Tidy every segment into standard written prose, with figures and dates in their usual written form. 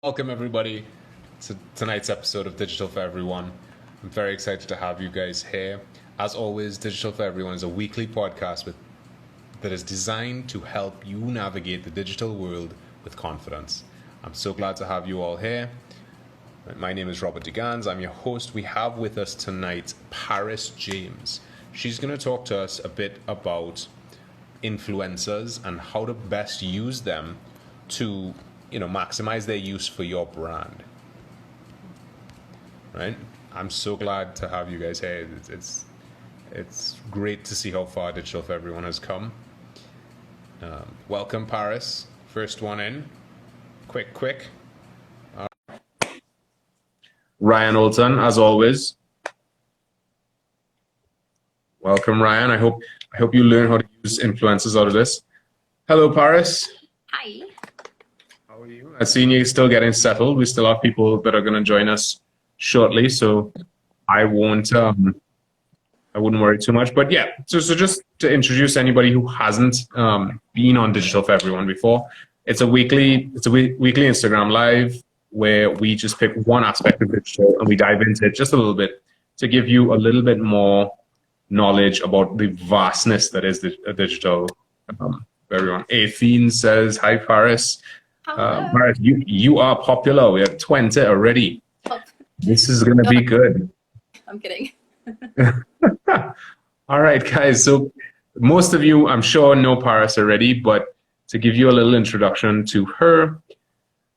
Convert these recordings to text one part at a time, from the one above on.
Welcome, everybody, to tonight's episode of Digital for Everyone. I'm very excited to have you guys here. As always, Digital for Everyone is a weekly podcast that is designed to help you navigate the digital world with confidence. I'm so glad to have you all here. My name is Robert Gannes. I'm your host. We have with us tonight Paris James. She's going to talk to us a bit about influencers and how to best use them to maximize their use for your brand. Right? I'm so glad to have you guys here. It's great to see how far Digital for Everyone has come. Welcome, Paris. First one in. Quick. Ryan Olton, as always. Welcome, Ryan. I hope you learn how to use influencers out of this. Hello, Paris. Hi. How are you? I've seen you still getting settled. We still have people that are going to join us shortly, so I wouldn't worry too much. But yeah, so just to introduce anybody who hasn't been on Digital for Everyone before, it's a weekly Instagram live where we just pick one aspect of digital and we dive into it just a little bit to give you a little bit more knowledge about the vastness that is the digital for everyone. Athene says, "Hi, Paris." Paris, you are popular. We have 20 already. This is going to be good. I'm kidding. All right, guys. So most of you, I'm sure, know Paris already, but to give you a little introduction to her,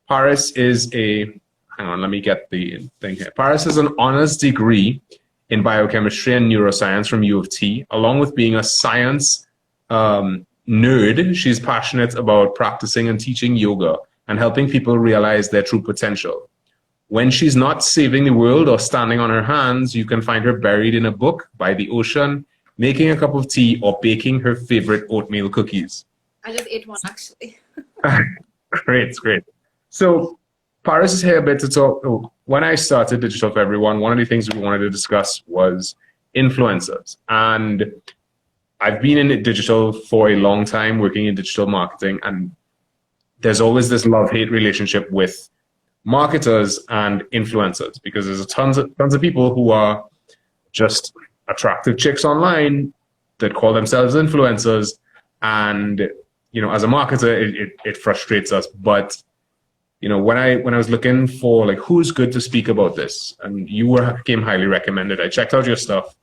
Paris is hang on, let me get the thing here. Paris has an honors degree in Biochemistry and Neuroscience from U of T. Along with being a science nerd, she's passionate about practicing and teaching yoga and helping people realize their true potential. When she's not saving the world or standing on her hands, you can find her buried in a book by the ocean, making a cup of tea, or baking her favorite oatmeal cookies. I just ate one, actually. Great. So Paris is here a bit to talk. When I started Digital for Everyone, one of the things we wanted to discuss was influencers. And I've been in digital for a long time, working in digital marketing, and there's always this love-hate relationship with marketers and influencers, because there's tons of people who are just attractive chicks online that call themselves influencers, and as a marketer, it frustrates us. But when I was looking for like who's good to speak about this, and you came highly recommended. I checked out your stuff,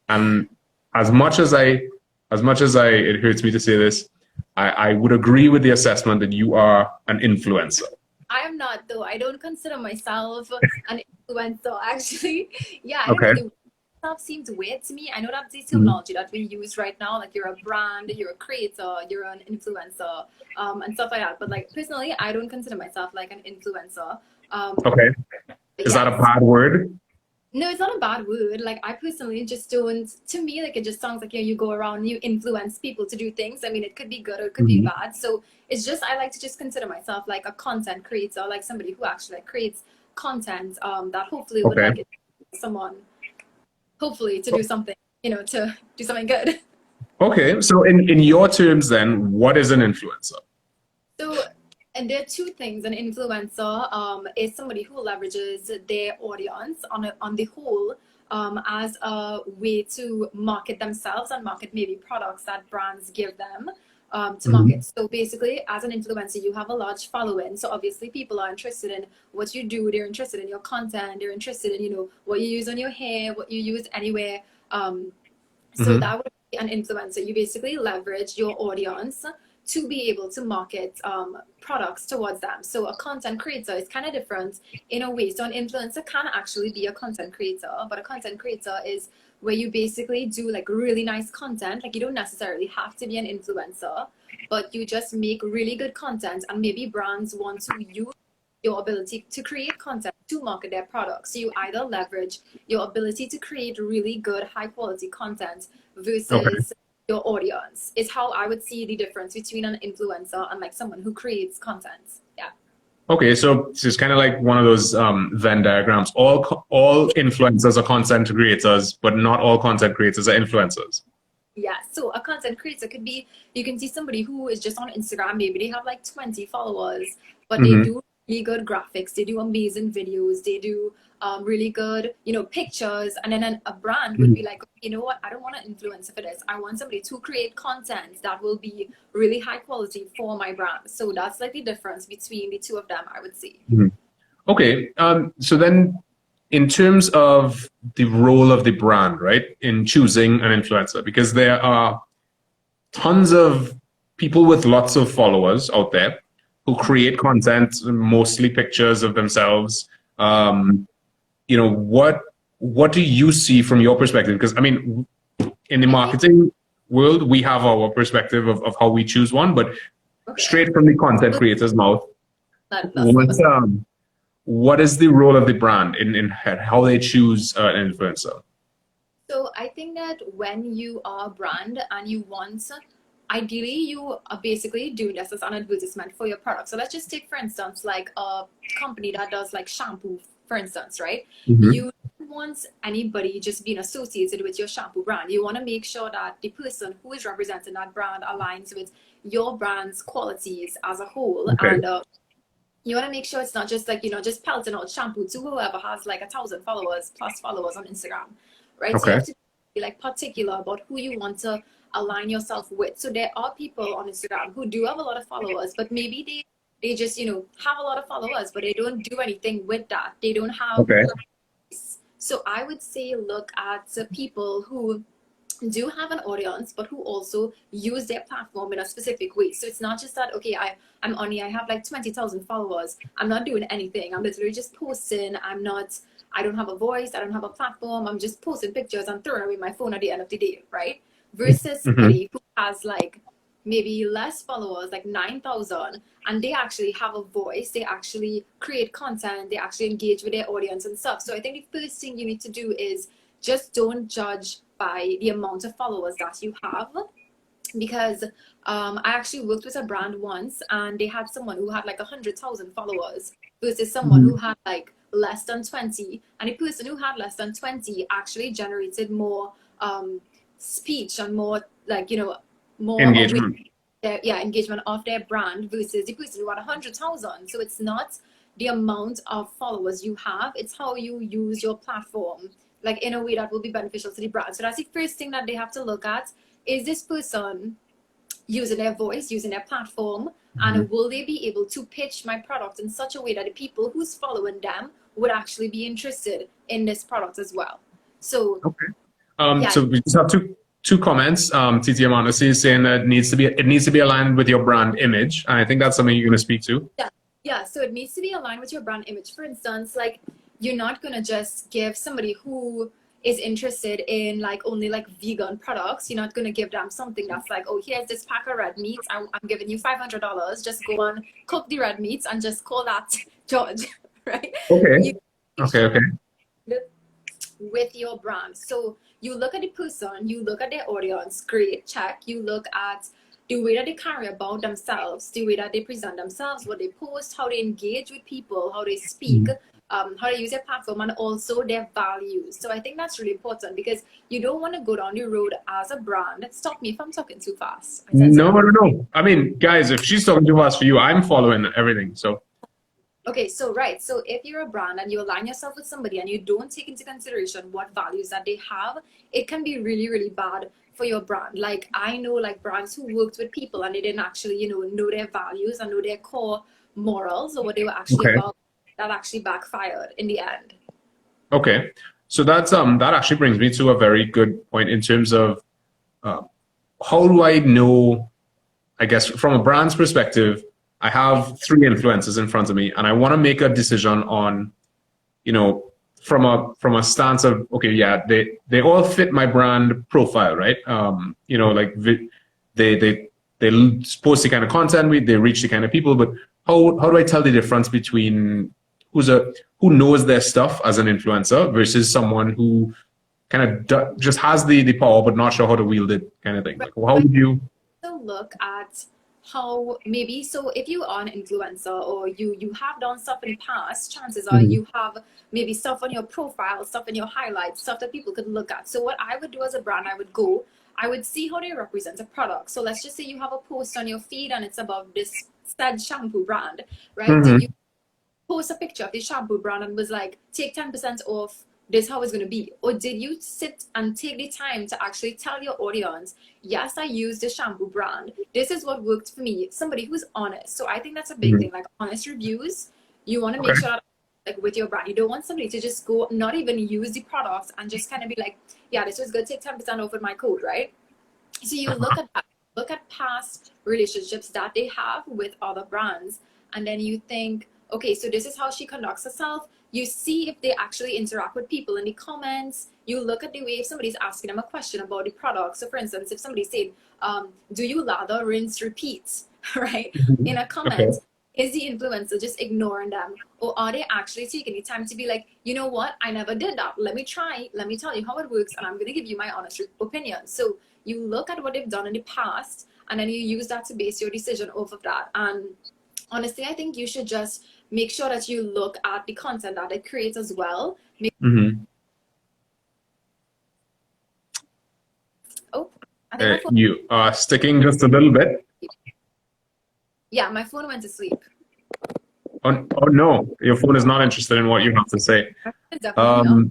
and as much as it hurts me to say this, I would agree with the assessment that you are an influencer. I am not, though. I don't consider myself an influencer, actually. Yeah, Okay. Stuff seems weird to me. I know that's the terminology that we use right now. Like, you're a brand, you're a creator, you're an influencer, and stuff like that. But like, personally, I don't consider myself like an influencer. Okay. Is that a bad word? No, it's not a bad word. Like, I personally just don't, to me, like, it just sounds like, you go around, you influence people to do things. I mean, it could be good or it could be bad. So it's just, I like to just consider myself like a content creator, like somebody who actually like creates content that hopefully would like someone, hopefully to do something, to do something good. Okay. So in your terms then, what is an influencer? So, and there are two things. An influencer is somebody who leverages their audience on the whole as a way to market themselves and market maybe products that brands give them to market. So basically, as an influencer, you have a large following. So obviously, people are interested in what you do. They're interested in your content. They're interested in, what you use on your hair, what you use anywhere. So that would be an influencer. You basically leverage your audience to be able to market products towards them. So a content creator is kind of different in a way. So an influencer can actually be a content creator, but a content creator is where you basically do like really nice content. Like, you don't necessarily have to be an influencer, but you just make really good content, and maybe brands want to use your ability to create content to market their products. So you either leverage your ability to create really good, high quality content versus your audience. Is how I would see the difference between an influencer and like someone who creates content. Yeah. Okay, so it's kind of like one of those Venn diagrams. All influencers are content creators, but not all content creators are influencers. Yeah, so a content creator could be, you can see somebody who is just on Instagram, maybe they have like 20 followers, but they do really good graphics, they do amazing videos, they do really good, pictures. And then a brand would be like, you know what, I don't want an influencer for this. I want somebody to create content that will be really high quality for my brand. So that's like the difference between the two of them, I would say. Mhm. Okay. So then, in terms of the role of the brand, right, in choosing an influencer, because there are tons of people with lots of followers out there who create content, mostly pictures of themselves. Um, what do you see from your perspective? Because I mean, in the I think, marketing world, we have our perspective of how we choose one, but okay, straight from the content creator's mouth, that's what what. what is the role of the brand in how they choose an influencer? So I think that when you are a brand and you want, ideally, you are basically doing this as an advertisement for your product. So let's just take, for instance, like a company that does like shampoo, for instance, right? Hmm. You don't want anybody just being associated with your shampoo brand. You want to make sure that the person who is representing that brand aligns with your brand's qualities as a whole. Okay. And you want to make sure it's not just like, just pelting out shampoo to whoever has like 1,000 followers plus followers on Instagram, right? So you Okay. have to be like particular about who you want to align yourself with. So there are people on Instagram who do have a lot of followers, but maybe they just, have a lot of followers, but they don't do anything with that. They don't have. Okay. So I would say look at people who do have an audience, but who also use their platform in a specific way. So it's not just that, okay, I have like 20,000 followers. I'm not doing anything. I'm literally just posting. I don't have a voice. I don't have a platform. I'm just posting pictures and throwing away my phone at the end of the day, right? Versus Hmm. somebody who has like maybe less followers, like 9,000, and they actually have a voice. They actually create content. They actually engage with their audience and stuff. So I think the first thing you need to do is just don't judge by the amount of followers that you have, because I actually worked with a brand once and they had someone who had like 100,000 followers versus someone who had like less than 20, and the person who had less than 20 actually generated more speech and more like more aware Engagement. engagement of their brand versus the person who had 100,000. So it's not the amount of followers you have, it's how you use your platform like in a way that will be beneficial to the brand. So that's the first thing that they have to look at. Is this person using their voice, using their platform, Hmm. and will they be able to pitch my product in such a way that the people who's following them would actually be interested in this product as well? So Okay. yeah, So we just have two comments. TT Amanasi is saying that it needs to be aligned with your brand image, and I think that's something you're going to speak to. yeah, yeah. So it needs to be aligned with your brand image. For instance, like you're not gonna just give somebody who is interested in like only like vegan products. You're not gonna give them something that's like, oh, here's this pack of red meats. I'm giving you $500. Just go and cook the red meats and just call that George, right? Okay. You make Okay. sure Okay. with your brand. So you look at the person, you look at their audience, great, check. You look at the way that they carry about themselves, the way that they present themselves, what they post, how they engage with people, how they speak, Mhm. how they use their platform, and also their values. So I think that's really important because you don't want to go down the road as a brand. Stop me if I'm talking too fast. I said No, so. no, no. I mean, guys, if she's talking too fast for you, I'm following everything. So, Okay, so right. So if you're a brand and you align yourself with somebody and you don't take into consideration what values that they have, it can be really, really bad for your brand. Like I know like brands who worked with people and they didn't actually, know their values and know their core morals or what they were actually okay. about, that actually backfired in the end. Okay. So that actually brings me to a very good point in terms of uh, how do I know, I guess from a brand's perspective, I have three influences in front of me and I want to make a decision on, you know, from a stance of, okay, yeah, they all fit my brand profile, right? Like they post the kind of content they reach the kind of people, but how do I tell the difference between who knows their stuff as an influencer versus someone who kind of just has the power but not sure how to wield it, kind of thing? Right. Like, how So would you? to look at how maybe, so if you are an influencer or you have done stuff in the past, chances are Mhm. you have maybe stuff on your profile, stuff in your highlights, stuff that people could look at. So what I would do as a brand, I would see how they represent a product. So let's just say you have a post on your feed and it's about this said shampoo brand, right? Do you Mhm. post a picture of the shampoo brand and was like, take 10% off, this is how it's going to be? Or did you sit and take the time to actually tell your audience, yes, I use the shampoo brand, this is what worked for me? Somebody who's honest. So I think that's a big thing, like honest reviews. You want to make sure that, like with your brand, you don't want somebody to just go not even use the product and just kind of be like, yeah, this was good, take 10% off with my code, right? So you look at that, look at past relationships that they have with other brands, and then you think, okay, so this is how she conducts herself. You see if they actually interact with people in the comments. You look at the way if somebody's asking them a question about the product. So for instance, if somebody said, do you lather, rinse, repeat, right? In a comment, is the influencer just ignoring them? Or are they actually taking the time to be like, you know what, I never did that. Let me try, let me tell you how it works, and I'm going to give you my honest opinion. So you look at what they've done in the past, and then you use that to base your decision off of that. And honestly, I think you should just make sure that you look at the content that it creates as well. Oh, I think my phone. You are sticking just a little bit. Yeah, my phone went to sleep. Oh no, your phone is not interested in what you have to say. Definitely not.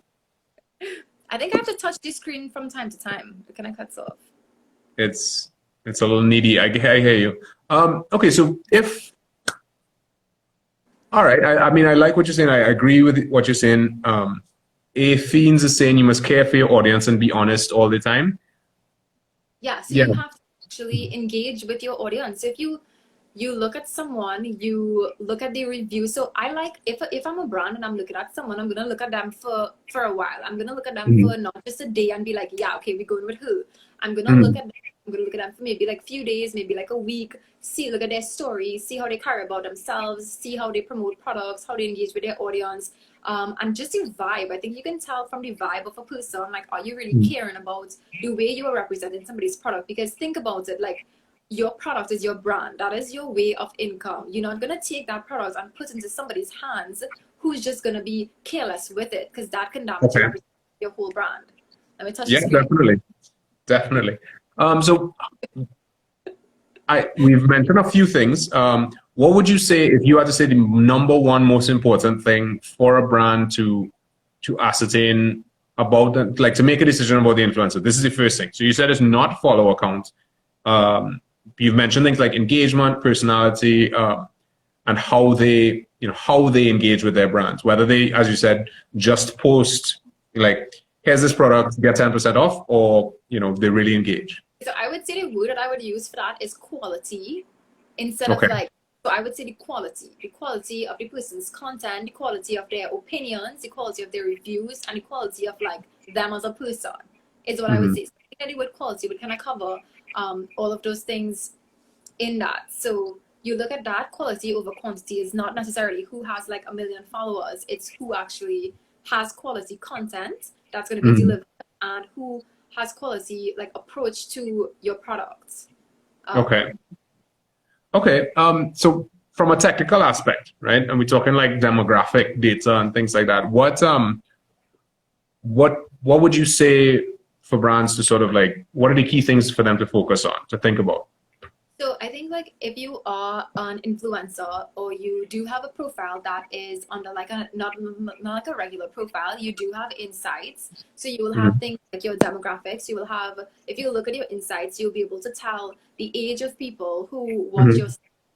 I think I have to touch the screen from time to time. Can I cut off? It's a little needy. I hear you. Okay, so if all right, I mean, I like what you're saying. I agree with what you're saying. A Fiends is saying you must care for your audience and be honest all the time. Yeah, so you have to actually engage with your audience. If you look at someone, you look at the review. So I like, if I'm a brand and I'm looking at someone, I'm gonna look at them for a while. I'm gonna look at them for not just a day and be like, yeah, okay, we're going with who. I'm gonna look at them. I'm gonna look at them for maybe like a few days, maybe like a week. Look at their stories, see how they care about themselves, see how they promote products, how they engage with their audience, and just the vibe. I think you can tell from the vibe of a person, like, are you really caring about the way you are representing somebody's product? Because think about it, like, your product is your brand. That is your way of income. You're not going to take that product and put it into somebody's hands who's just going to be careless with it, because that can damage your whole brand. Let me touch the screen. Definitely. So we've mentioned a few things. What would you say if you had to say the number one most important thing for a brand to ascertain about that, like to make a decision about the influencer? This is the first thing. So you said it's not follow account. You've mentioned things like engagement, personality, and how they engage with their brands. Whether they, as you said, just post like, here's this product, get 10% off, or they really engage. So I would say the word that I would use for that is quality, instead of like. So I would say the quality of the person's content, the quality of their opinions, the quality of their reviews, and the quality of like them as a person is what I would say. So I think the word quality would kind of cover all of those things in that. So you look at that, quality over quantity is not necessarily who has like 1 million followers. It's who actually has quality content that's going to be delivered, and who has quality like approach to your products. Okay. So from a technical aspect, right? And we're talking like demographic data and things like that. What would you say for brands to sort of like, what are the key things for them to focus on, to think about? So I think like if you are an influencer, or you do have a profile that is under like a not like a regular profile, you do have insights. So you will have things like your demographics. You will have, if you look at your insights, you'll be able to tell the age of people who watch your,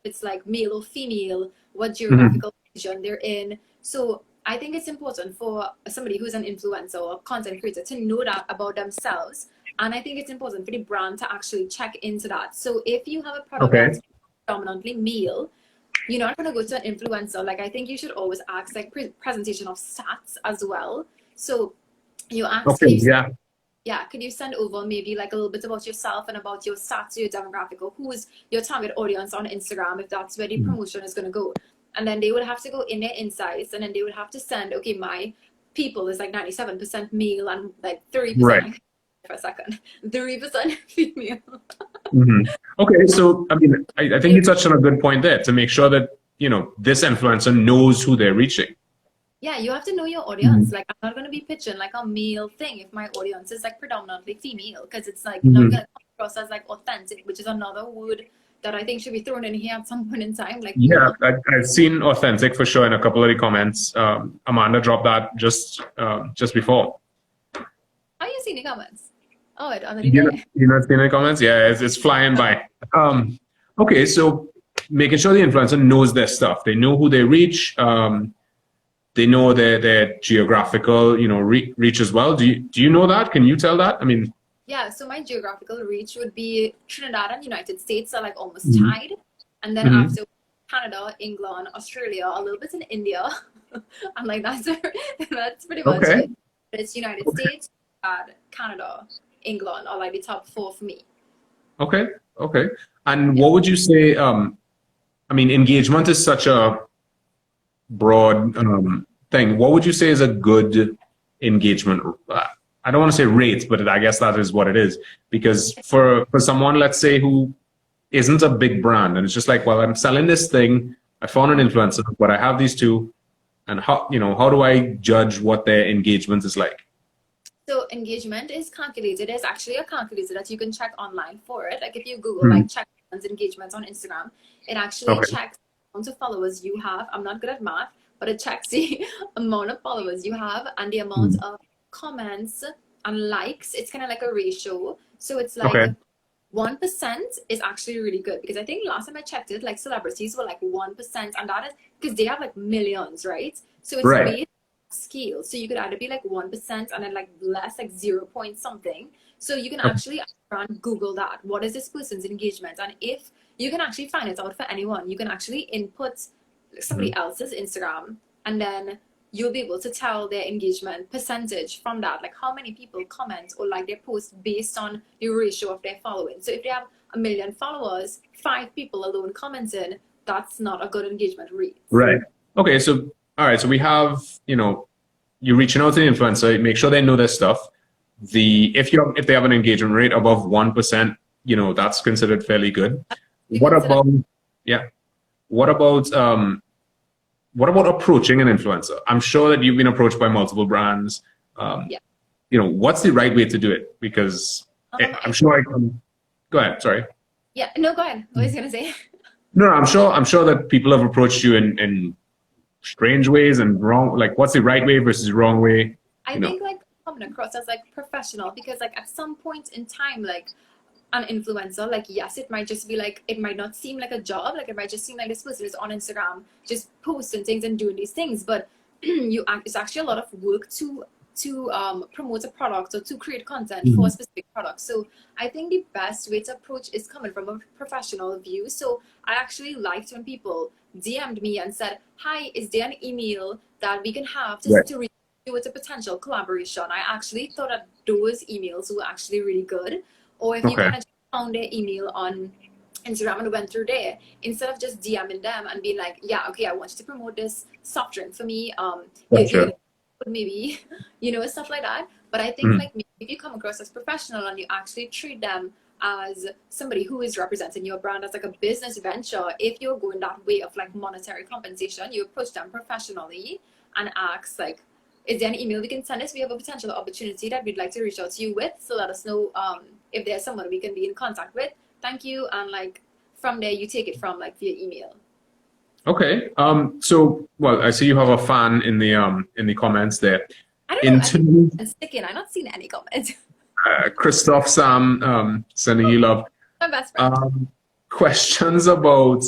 it's like male or female, what geographical region they're in. So I think it's important for somebody who's an influencer or content creator to know that about themselves. And I think it's important for the brand to actually check into that. So if you have a product that's predominantly male, you're not going to go to an influencer. Like, I think you should always ask like presentation of stats as well. So you ask, could you send over maybe like a little bit about yourself and about your stats, your demographic, or who's your target audience on Instagram, if that's where the promotion is going to go. And then they would have to go in their insights, and then they would have to send, okay, my people is like 97% male and like 30%. For a second, 3% female. Okay, so I mean, I think you touched on a good point there, to make sure that this influencer knows who they're reaching. Yeah, you have to know your audience. Like, I'm not going to be pitching like a male thing if my audience is like predominantly female, because it's like not going to come across as like authentic, which is another word that I think should be thrown in here at some point in time. Like, Yeah, I've seen authentic for sure in a couple of the comments. Amanda dropped that just before. are you seeing the comments? Oh, it already You there. not, you not seeing any comments? Yeah, it's flying by. Okay, so making sure the influencer knows their stuff. They know who they reach. They know their geographical, reach as well. Do you know that? Can you tell that? I mean, Yeah, so my geographical reach would be Trinidad and United States are like almost tied. And then mhm. after Canada, England, Australia, a little bit in India. I'm like, that's pretty much Okay, it. But it's United States, Canada, England are like the top 4 for me. okay, okay. And Yeah. what would you say? I mean, engagement is such a broad thing. What would you say is a good engagement? I don't want to say rate, but I guess that is what it is. Because for someone, let's say, who isn't a big brand, and it's just like, well, I'm selling this thing. I found an influencer, but I have these two, and how do I judge what their engagement is like? So engagement is calculated. There's actually a calculator that you can check online for it. Like if you Google Hmm. like check engagements on Instagram, it actually Okay. checks the amount of followers you have. I'm not good at math, but it checks the amount of followers you have and the amount Hmm. of comments and likes. It's kind of like a ratio. So it's like Okay. 1% is actually really good because I think last time I checked it, like celebrities were like 1%, and that is because they have like millions, right? So it's Right. based scale. So you could either be like 1% and then like less, like 0 point something. So you can Okay. actually Google that. What is this person's engagement? And if you can actually find it out for anyone, you can actually input somebody else's Instagram, and then you'll be able to tell their engagement percentage from that, like how many people comment or like their post based on the ratio of their following. So if they have 1 million followers, 5 people alone commenting, that's not a good engagement rate. Right. Okay. So, all right. So we have, you're reaching out to the influencer, make sure they know their stuff. If they have an engagement rate above 1%, that's considered fairly good. You What consider about, yeah. What about approaching an influencer? I'm sure that you've been approached by multiple brands. Um, Yeah. what's the right way to do it? Because I'm sure I can. Go ahead. Sorry. Yeah, no, go ahead. What was you gonna say? No, I'm sure. I'm sure that people have approached you in strange ways and wrong. Like, what's the right way versus wrong way? I You know. think like coming across as like professional because like at some point in time, like an influencer, like yes, it might just be like it might not seem like a job, like it might just seem like this person is on Instagram just posting things and doing these things, but it's actually a lot of work to promote a product or to create content for a Mhm. specific product. So I think the best way to approach is coming from a professional view. So I actually liked when people DM'd me and said, hi, is there an email that we can have Right. just to reach you with a potential collaboration? I actually thought that those emails were actually really good. Or if you Okay. kind of found their email on Instagram and went through there, instead of just DMing them and being like, yeah, okay, I want you to promote this soft drink for me. You're Gotcha. gonna maybe, stuff like that. But I think Mhm. like if you come across as professional and you actually treat them as somebody who is representing your brand as like a business venture, if you're going that way of like monetary compensation, you approach them professionally and ask like, is there an email we can send us? We have a potential opportunity that we'd like to reach out to you with. So let us know if there's someone we can be in contact with. Thank you. And like from there, you take it from like via email. Okay. So, well, I see you have a fan in the comments there. I don't know. In I think terms, it's sticking. I've not seen any comments. Christoph Sam sending you love. My best friend. Questions about.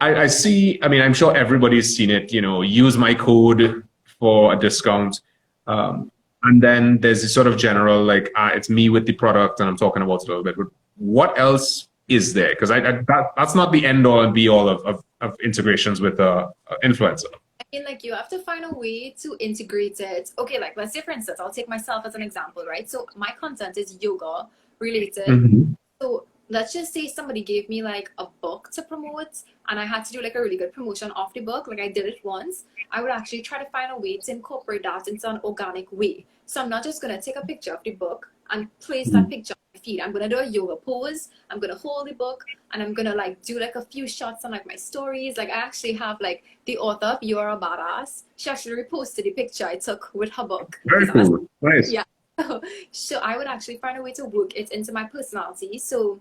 I see. I mean, I'm sure everybody's seen it. Use my code for a discount. And then there's this sort of general like, it's me with the product, and I'm talking about it a little bit. But what else is there? Because that's not the end all and be all of integrations with influencer. I mean, like you have to find a way to integrate it. Okay, like let's say for instance, I'll take myself as an example, right? So my content is yoga related. Mhm. So let's just say somebody gave me like a book to promote and I had to do like a really good promotion of the book. Like I did it once. I would actually try to find a way to incorporate that into an organic way. So I'm not just going to take a picture of the book and place that picture on my feed. I'm going to do a yoga pose. I'm going to hold the book and I'm going to like do like a few shots on like my stories. Like I actually have like the author of You're a Badass. She actually reposted the picture I took with her book. Very cool. Nice. Yeah. So I would actually find a way to work it into my personality. So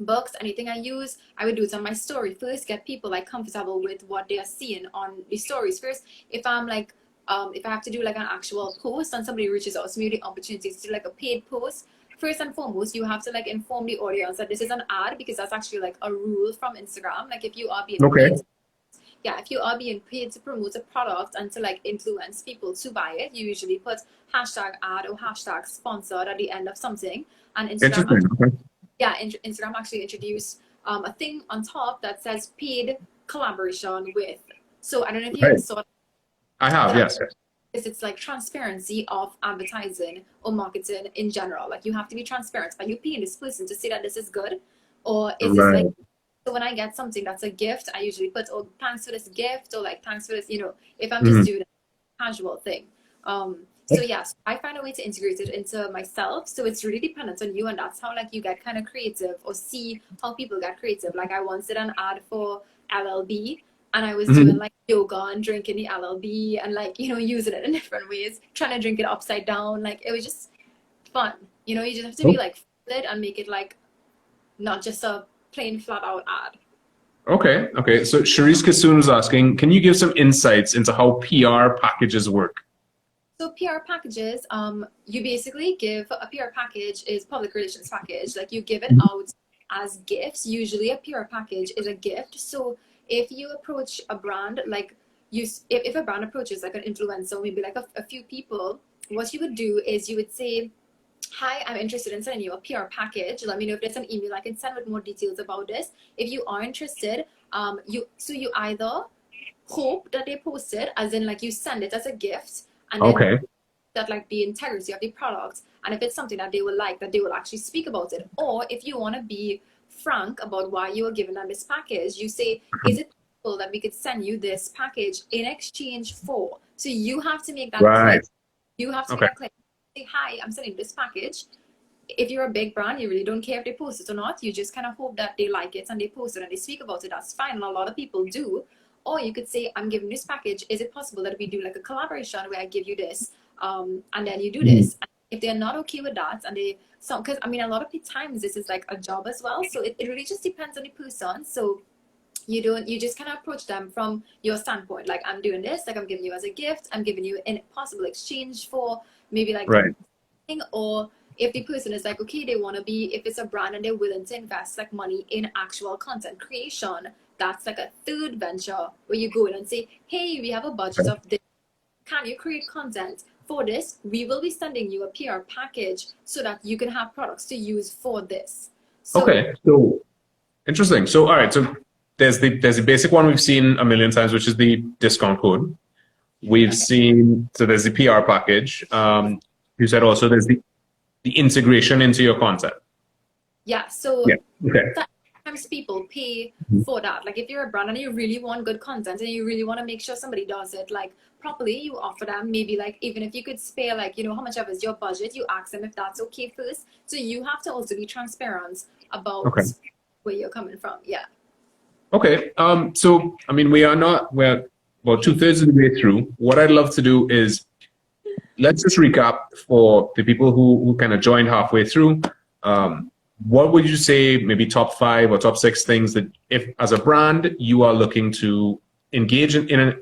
books, anything I use, I would do it on my story first, get people like comfortable with what they are seeing on the stories first. If I'm like, if I have to do like an actual post and somebody reaches out to me the opportunity to do like a paid post, first and foremost, you have to like inform the audience that this is an ad, because that's actually like a rule from Instagram. Like if you are being Okay. paid, yeah, if you are being paid to promote a product and to like influence people to buy it, you usually put hashtag ad or hashtag sponsored at the end of something. And Instagram, Interesting. Okay. yeah, Instagram actually introduced a thing on top that says paid collaboration with. So I don't know if you ever Right. saw I have, that. yes. It's like transparency of advertising or marketing in general. Like you have to be transparent. Are you paying this person to say that this is good, or is this Right. like? So when I get something that's a gift, I usually put, oh, thanks for this gift, or like thanks for this. If I'm just Mhm. doing a casual thing. So yes, I find a way to integrate it into myself. So it's really dependent on you, and that's how like you get kind of creative or see how people get creative. Like I once did an ad for LLB, and I was doing Mhm. like yoga and drinking the LLB and like using it in different ways, trying to drink it upside down. Like it was just fun. You just have to be Oh, like fluid and make it like not just a plain flat out ad. okay. Okay. So Sharice Kassoon is asking, can you give some insights into how PR packages work? So PR packages, you basically give a PR package is public relations package. Like you give it Mhm. out as gifts. Usually a PR package is a gift. So if you approach a brand, like if a brand approaches like an influencer, maybe like a few people, what you would do is you would say, hi, I'm interested in sending you a PR package. Let me know if there's an email I can send with more details about this. If you are interested, you either hope that they post it, as in like you send it as a gift, and then Okay. that like the integrity of the product, and if it's something that they will like, that they will actually speak about it. Or if you want to be frank about why you are giving them this package, you say, is it possible that we could send you this package in exchange for? So you have to make that clear. Right. You have to make Okay. that clear. Say, hi, I'm sending this package. If you're a big brand, you really don't care if they post it or not. You just kind of hope that they like it and they post it and they speak about it. That's fine. And a lot of people do. Or you could say, I'm giving this package. Is it possible that we do like a collaboration where I give you this, and then you do Mhm. this? And if they're not okay with that, and because I mean, a lot of the times this is like a job as well. So it really just depends on the person. So you just kind of approach them from your standpoint. Like, I'm doing this, like I'm giving you as a gift. I'm giving you in possible exchange for maybe like, Right. or if the person is like, okay, they want to be, if it's a brand and they're willing to invest like money in actual content creation, that's like a third venture where you go in and say, hey, we have a budget Okay. of this. Can you create content for this? We will be sending you a PR package so that you can have products to use for this. So Okay. So interesting. So all right. So there's the basic one we've seen a million times, which is the discount code. We've okay, seen, so there's the PR package. You said also there's the integration into your content. yeah. So Yeah. Okay. sometimes people pay for that. Like if you're a brand and you really want good content and you really want to make sure somebody does it like properly, you offer them maybe like, even if you could spare like how much of is your budget, you ask them if that's okay first. So you have to also be transparent about Okay. where you're coming from. Yeah. Okay. So I mean, we're about two-thirds of the way through. What I'd love to do is let's just recap for the people who kind of joined halfway through. What would you say, maybe top 5 or top 6 things that, if as a brand you are looking to engage in an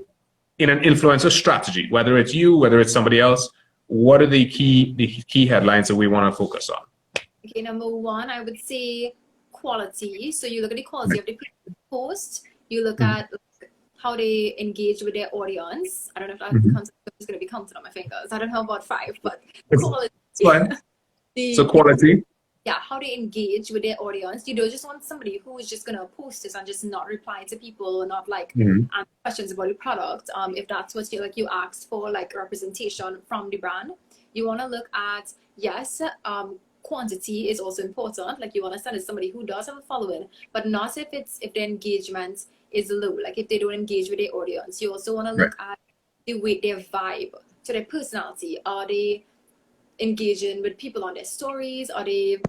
influencer strategy, whether it's you, whether it's somebody else, what are the key headlines that we want to focus on? Okay, number one, I would say quality. So you look at the quality of the post. You look Mhm. at like, how they engage with their audience. I don't know if that Mhm. counts. I'm just going to be counting on my fingers. I don't know about 5, but It's, quality. it's fine. So the quality. Yeah, how they engage with their audience. You don't just want somebody who is just gonna post this and just not reply to people, or not like Mhm. answer questions about the product. If that's what you asked for, like representation from the brand, you want to look at, yes, quantity is also important. Like you want to send it to somebody who does have a following, but not if the engagement is low. Like if they don't engage with their audience, you also want to Right. look at the way, their vibe, so their personality. Are they engaging with people on their stories? Are they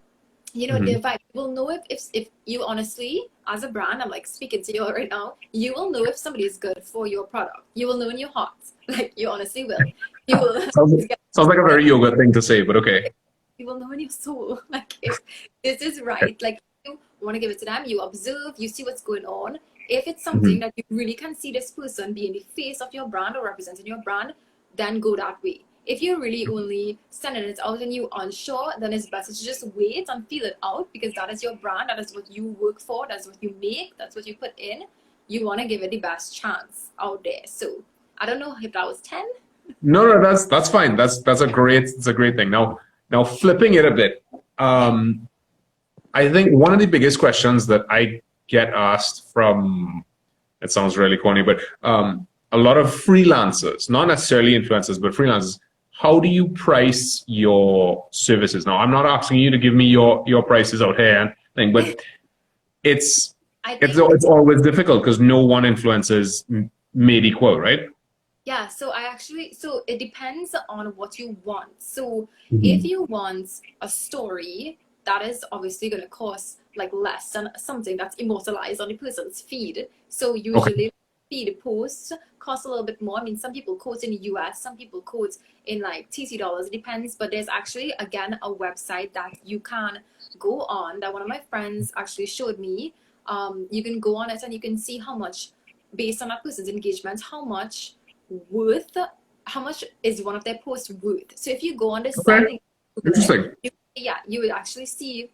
their Mhm. vibe? You will know if you honestly, as a brand, I'm like speaking to you right now, you will know if somebody is good for your product. You will know in your heart. Like you honestly will. You will Sounds, sounds like a very yoga thing to say, but okay. you will know in your soul, like if this is right. Like you You want to give it to them. You observe. You see what's going on. If it's Mm-hmm. something that you really can see this person being the face of your brand or representing your brand, then go that way. If you're really only sending it out and you're unsure, then it's better to just wait and feel it out, because that is your brand. That is what you work for. That's what you make. That's what you put in. You want to give it the best chance out there. So I don't know if that was 10. No, no, that's fine. It's a great thing. Now flipping it a bit. Yeah. I think one of the biggest questions that I get asked from, it sounds really corny, but a lot of freelancers, not necessarily influencers, but freelancers, how do you price your services? Now, I'm not asking you to give me your prices out here and thing, but it's I it's think, it's always difficult because no one influencer is made equal, right? yeah, so it depends on what you want. So if Mhm. you want a story, that is obviously going to cost like less than something that's immortalized on the person's feed. So Okay. usually feed posts cost a little bit more. I mean, some people quote in the US, some people quote in like TC dollars. It depends, but there's actually, again, a website that you can go on that one of my friends actually showed me. You can go on it and you can see how much, based on that person's engagement, worth how much is one of their posts worth. So if you go on this Okay. site and Google it, Interesting. you would actually see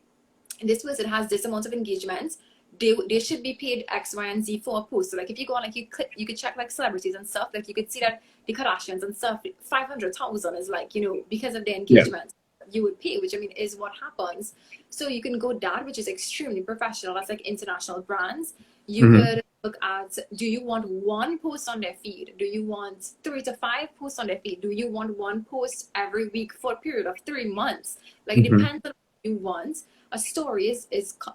this person has this amount of engagement. They should be paid X, Y, and Z for a post. So like if you go on, like you could check like celebrities and stuff. Like you could see that the Kardashians and stuff, 500,000 is like, because of their Yeah. engagement, you would pay, which I mean is what happens. So you can go that, which is extremely professional. That's like international brands. You Hmm. could look at, do you want one post on their feed? Do you want 3 to 5 posts on their feed? Do you want one post every week for a period of 3 months? Like it Hmm. depends on what you want. A story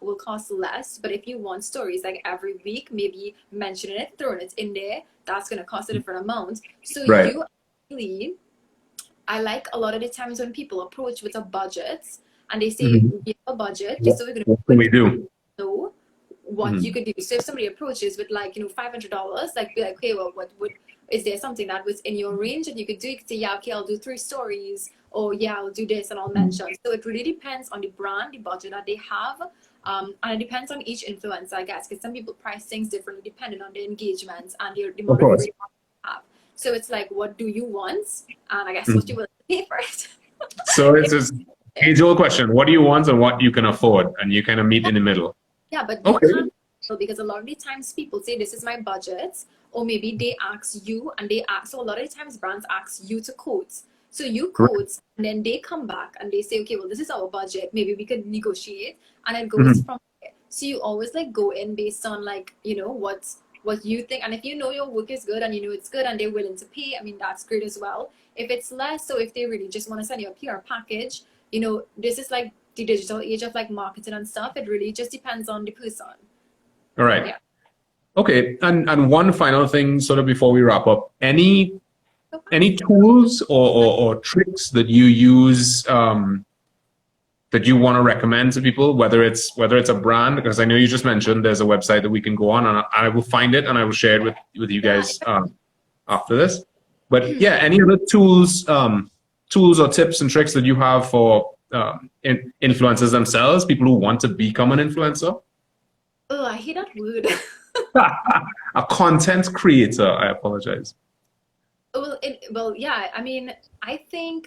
will cost less, but if you want stories like every week, maybe mentioning it, throwing it in there, that's going to cost a different amount. So Right. you actually, I like a lot of the times when people approach with a budget and they say, Hmm. we have a budget, What, so we're going to what can quick we do? know what you Hmm. could do. So if somebody approaches with like, $500, like be like, okay, well, what would, is there something that was in your range and you could do? You could say, yeah, okay, I'll do 3 stories, or yeah, I'll do this and I'll mention. So it really depends on the brand, the budget that they have. And it depends on each influencer, I guess, because some people price things differently depending on their engagements and the Of amount of course. reach they have. So it's like, what do you want? And I guess what you Mhm. will pay for it. So it's this age old question: what do you want and what you can afford, and you kind of meet in the middle. Yeah, but you Okay. can't, because a lot of the times people say this is my budget, or maybe they ask you and they ask. So a lot of the times brands ask you to quote. So you Right. quote and then they come back and they say, okay, well, this is our budget. Maybe we could negotiate, and it goes Mhm. from there. So you always like go in based on like, what you think. And if you know your work is good and you know it's good and they're willing to pay, I mean, that's great as well. If it's less, so if they really just want to send you a PR package, this is like the digital age of like marketing and stuff. It really just depends on the person. All right. Yeah. Okay. And one final thing, sort of before we wrap up, Okay. any tools or tricks that you use that you want to recommend to people, whether it's a brand, because I know you just mentioned there's a website that we can go on, and I will find it and I will share it with you Yeah. guys after this. But yeah, any other tools or tips and tricks that you have for influencers themselves, people who want to become an influencer? Oh, I hate that word. A content creator. I apologize. Well, yeah. I mean, I think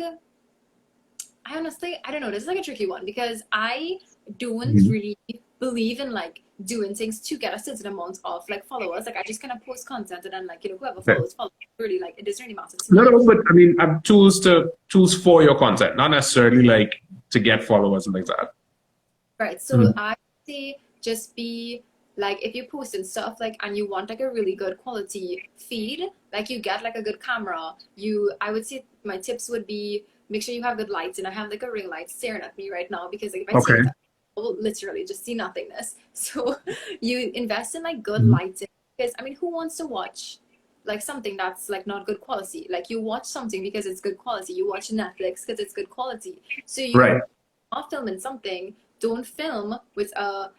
I honestly, I don't know. This is like a tricky one because I don't Mhm. really believe in like doing things to get a certain amount of like followers. Like I just kind of post content and then like whoever Okay. follows. Really, like it doesn't really matter to No, me. no, but I mean, tools for your content, not necessarily like to get followers and things like that. Right. So Mhm. I say just be like, if you're posting stuff like and you want like a really good quality feed, like you get like a good camera, I would say my tips would be make sure you have good lights. And I have like a ring light staring at me right now because like if I Okay. take that, I will literally just see nothingness. So you invest in like good Mhm. lighting, because I mean, who wants to watch like something that's like not good quality? Like you watch something because it's good quality. You watch Netflix because it's good quality. So you Right. are filming something, don't film with a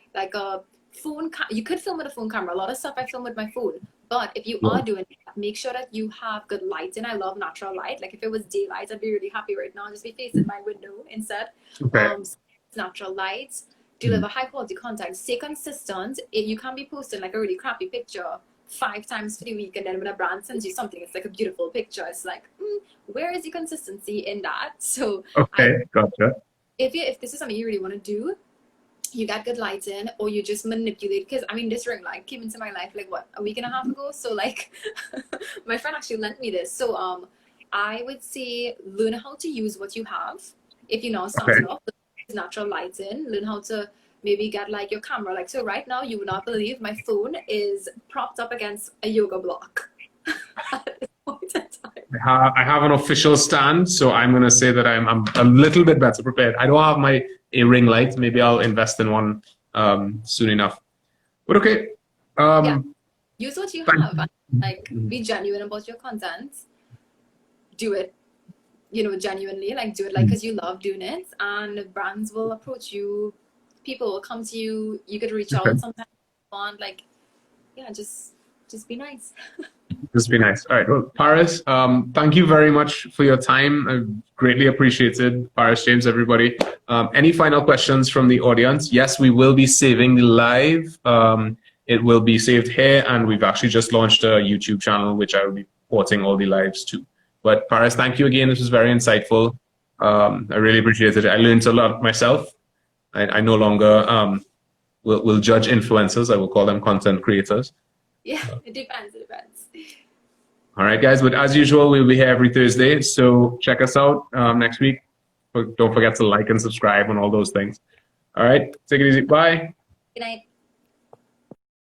phone. You could film with a phone camera. A lot of stuff I film with my phone. But if you Yeah. are doing that, make sure that you have good lighting. I love natural light. Like if it was daylight, I'd be really happy right now. Just be facing my window instead. Okay. So natural lights. deliver high quality content, stay consistent. You can't be posting like a really crappy picture 5 times for the week, and then when a brand sends you something, it's like a beautiful picture. It's like, where is the consistency in that? So Okay, gotcha. if this is something you really want to do, you got good lighting, or you just manipulate. Because I mean, this ring light came into my life like what, a week and a half ago. So like, my friend actually lent me this. So I would say learn how to use what you have. If you're not starting off with natural lighting, learn how to maybe get like your camera. Like, so right now, you would not believe my phone is propped up against a yoga block at this point in time. I have an official stand, so I'm going to say that I'm a little bit better prepared. I don't have a ring light. Maybe I'll invest in one soon enough. But okay. Yeah. Use what you have. And, like, be genuine about your content. Do it, genuinely. Like, do it like because you love doing it, and brands will approach you. People will come to you. You could reach out sometimes. Like, yeah, just be nice. Just be nice. All right. Well, Paris, thank you very much for your time. I greatly appreciated. Paris James, everybody. Any final questions from the audience? Yes, we will be saving the live. It will be saved here, and we've actually just launched a YouTube channel, which I will be porting all the lives to. But Paris, thank you again. This was very insightful. I really appreciate it. I learned a lot myself. I no longer will judge influencers. I will call them content creators. Yeah, it depends. All right, guys. But as usual, we'll be here every Thursday. So check us out next week. Don't forget to like and subscribe and all those things. All right. Take it easy. Bye. Good night.